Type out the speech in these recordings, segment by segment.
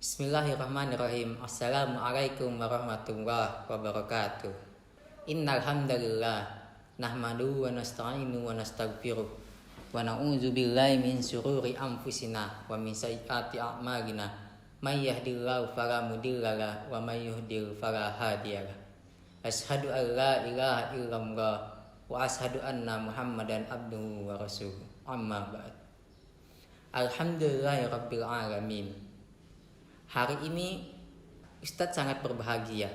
Bismillahirrahmanirrahim. Assalamualaikum warahmatullahi wabarakatuh. Innal hamdalillah nahmaduhu wa nasta'inu wa nastaghfiruh wa na'udzu billahi min syururi anfusina wa min sayyiati a'malina. May yahdihillahu fala mudhillalah wa may yudhlil fala hadiyalah. Asyhadu an la ilaha illallah wa asyhadu anna Muhammadan abduhu wa rasuluh. Amma ba'd. Alhamdulillahirabbil alamin. Hari ini Ustadz sangat berbahagia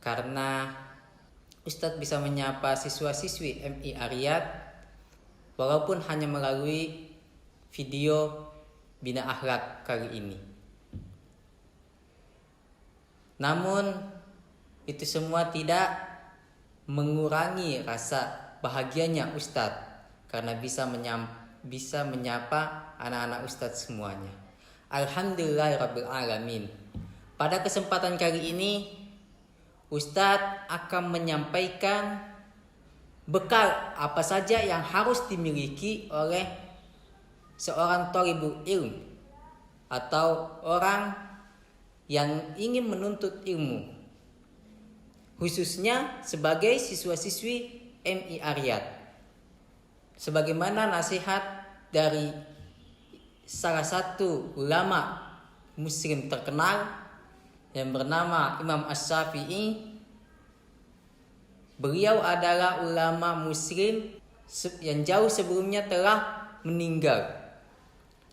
karena Ustadz bisa menyapa siswa-siswi MI Ariyat walaupun hanya melalui video Bina Akhlak kali ini. Namun itu semua tidak mengurangi rasa bahagianya Ustadz karena bisa menyapa anak-anak Ustadz semuanya. Alhamdulillahirabbil alamin. Pada kesempatan kali ini Ustadz akan menyampaikan bekal apa saja yang harus dimiliki oleh seorang thalibul ilm atau orang yang ingin menuntut ilmu, khususnya sebagai siswa-siswi MI Ariyat. Sebagaimana nasihat dari salah satu ulama muslim terkenal yang bernama Imam Asy-Syafi'i. Beliau adalah ulama muslim yang jauh sebelumnya telah meninggal.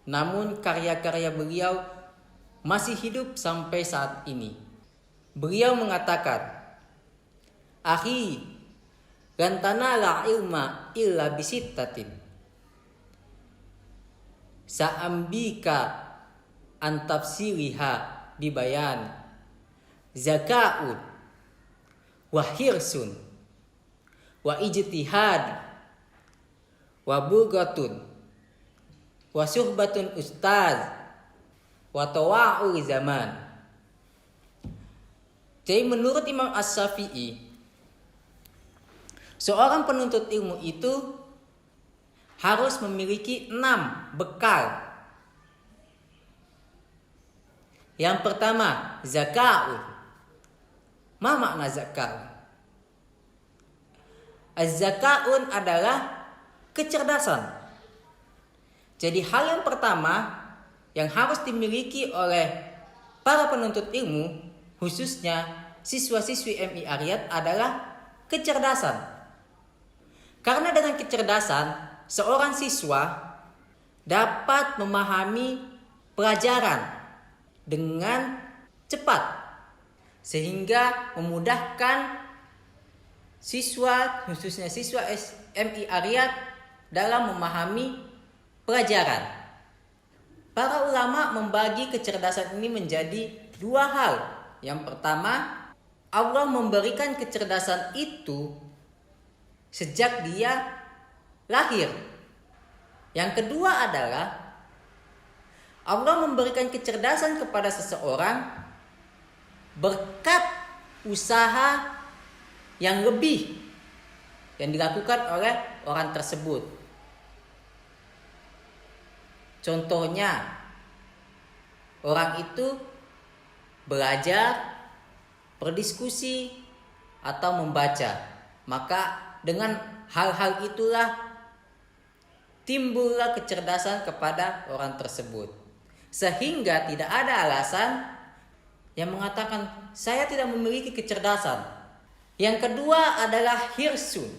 Namun karya-karya beliau masih hidup sampai saat ini. Beliau mengatakan, "Akhi, lan tanala ilma illa bisittatin. Sa'ambika antafsiriha bibayan zaka'un wa hirsun wa ijtihad wa bugatun wa suhbatun ustaz wa tawa'ul zaman." Jadi menurut Imam Asy-Syafi'i, seorang penuntut ilmu itu harus memiliki 6 bekal. Yang pertama, zaka'u. Ma makna zaka'u? Az-zaka'un adalah kecerdasan. Jadi hal yang pertama yang harus dimiliki oleh para penuntut ilmu, khususnya siswa-siswi MI Ariyat, adalah kecerdasan. Karena dengan kecerdasan seorang siswa dapat memahami pelajaran dengan cepat sehingga memudahkan siswa, khususnya siswa MI Ariyat, dalam memahami pelajaran. Para ulama membagi kecerdasan ini menjadi 2 hal. Yang pertama, Allah memberikan kecerdasan itu sejak dia lahir. Yang kedua adalah Allah memberikan kecerdasan kepada seseorang berkat usaha yang lebih yang dilakukan oleh orang tersebut. Contohnya, orang itu belajar, berdiskusi, atau membaca. Maka dengan hal-hal itulah timbullah kecerdasan kepada orang tersebut. Sehingga tidak ada alasan yang mengatakan saya tidak memiliki kecerdasan. Yang kedua adalah hirsun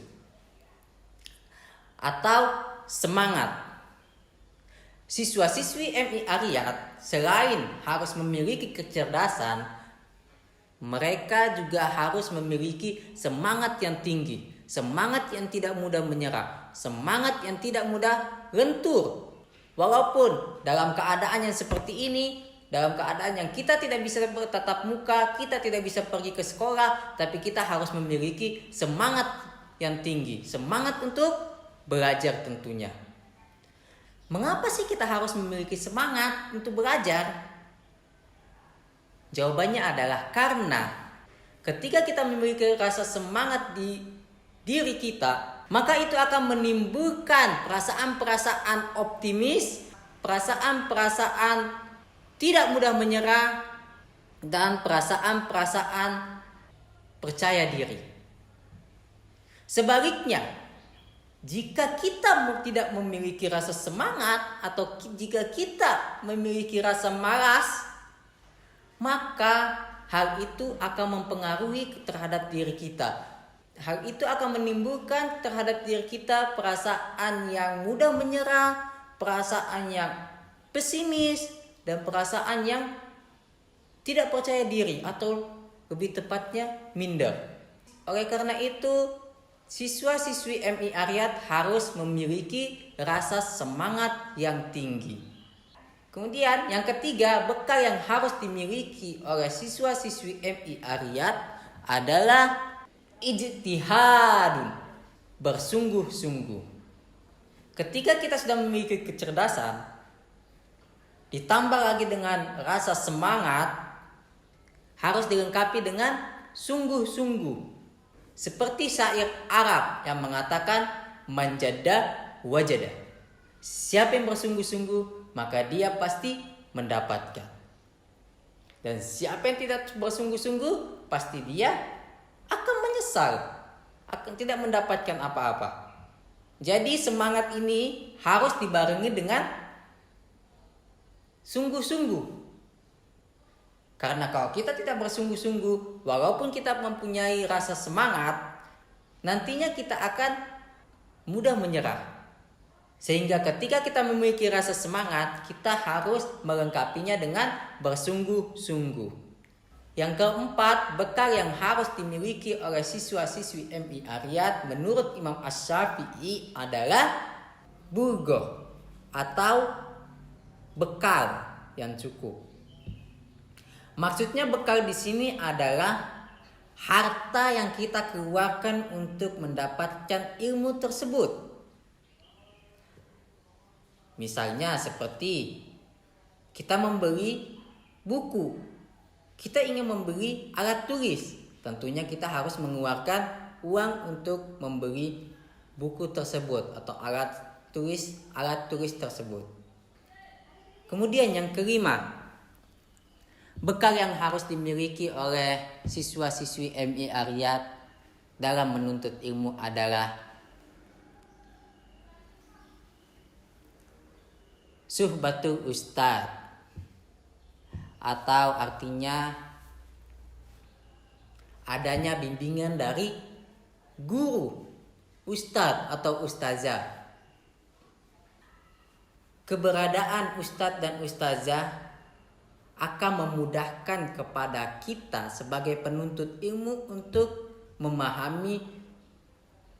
atau semangat. Siswa-siswi MI Ariyat selain harus memiliki kecerdasan, mereka juga harus memiliki semangat yang tinggi, semangat yang tidak mudah menyerah, semangat yang tidak mudah lentur. Walaupun dalam keadaan yang seperti ini, dalam keadaan yang kita tidak bisa bertatap muka, kita tidak bisa pergi ke sekolah, tapi kita harus memiliki semangat yang tinggi, semangat untuk belajar tentunya. Mengapa sih kita harus memiliki semangat untuk belajar? Jawabannya adalah karena ketika kita memiliki rasa semangat di diri kita, maka itu akan menimbulkan perasaan-perasaan optimis, perasaan-perasaan tidak mudah menyerah, dan perasaan-perasaan percaya diri. Sebaliknya, jika kita tidak memiliki rasa semangat atau jika kita memiliki rasa malas, maka hal itu akan mempengaruhi terhadap diri kita. Hal itu akan menimbulkan terhadap diri kita perasaan yang mudah menyerah, perasaan yang pesimis, dan perasaan yang tidak percaya diri atau lebih tepatnya minder. Oleh karena itu, siswa-siswi MI Ariyat harus memiliki rasa semangat yang tinggi. Kemudian yang ketiga, bekal yang harus dimiliki oleh siswa-siswi MI Ariyat adalah ijtihadun, bersungguh-sungguh. Ketika kita sudah memiliki kecerdasan, ditambah lagi dengan rasa semangat, harus dilengkapi dengan sungguh-sungguh. Seperti syair Arab yang mengatakan manjada wajada. Siapa yang bersungguh-sungguh, maka dia pasti mendapatkan. Dan siapa yang tidak bersungguh-sungguh, pasti dia akan menyesal, akan tidak mendapatkan apa-apa. Jadi semangat ini harus dibarengi dengan sungguh-sungguh. Karena kalau kita tidak bersungguh-sungguh, walaupun kita mempunyai rasa semangat, nantinya kita akan mudah menyerah. Sehingga ketika kita memiliki rasa semangat, kita harus melengkapinya dengan bersungguh-sungguh. Yang keempat, bekal yang harus dimiliki oleh siswa-siswi MI Ariyat menurut Imam Asy-Syafi'i adalah bulghah atau bekal yang cukup. Maksudnya bekal di sini adalah harta yang kita keluarkan untuk mendapatkan ilmu tersebut. Misalnya seperti kita membeli buku, kita ingin membeli alat tulis, tentunya kita harus mengeluarkan uang untuk membeli buku tersebut atau alat tulis tersebut. Kemudian yang kelima, bekal yang harus dimiliki oleh siswa-siswi MI Ariyat dalam menuntut ilmu adalah suhbatul ustad, atau artinya adanya bimbingan dari guru, ustad atau ustazah. Keberadaan ustad dan ustazah akan memudahkan kepada kita sebagai penuntut ilmu untuk memahami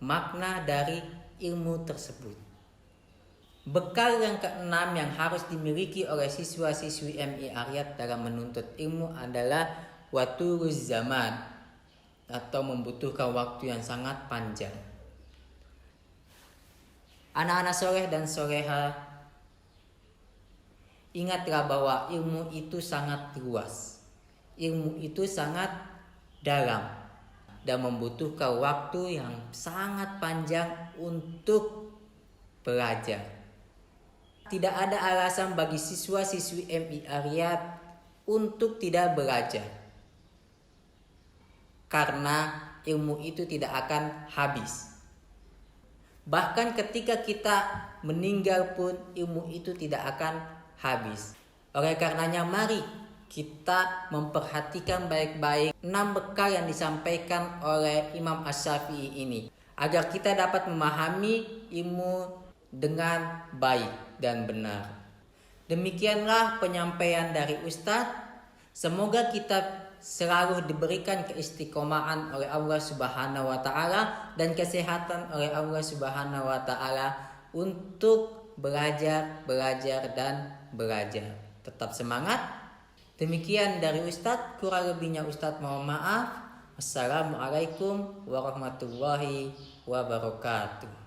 makna dari ilmu tersebut. Bekal yang keenam yang harus dimiliki oleh siswa-siswi MI Ariyat dalam menuntut ilmu adalah watuluz zaman, atau membutuhkan waktu yang sangat panjang. Anak-anak soleh dan soleha, ingatlah bahwa ilmu itu sangat luas, ilmu itu sangat dalam, dan membutuhkan waktu yang sangat panjang untuk belajar. Tidak ada alasan bagi siswa-siswi MI Ariyat untuk tidak belajar, karena ilmu itu tidak akan habis. Bahkan ketika kita meninggal pun ilmu itu tidak akan habis. Oleh karenanya mari kita memperhatikan baik-baik 6 bekal yang disampaikan oleh Imam Asy-Syafi'i ini, agar kita dapat memahami ilmu dengan baik dan benar. Demikianlah penyampaian dari Ustadz. Semoga kita selalu diberikan keistiqomahan oleh Allah Subhanahu wa taala dan kesehatan oleh Allah Subhanahu wa taala untuk belajar dan belajar. Tetap semangat. Demikian dari Ustadz, kurang lebihnya Ustadz mohon maaf. Assalamualaikum warahmatullahi wabarakatuh.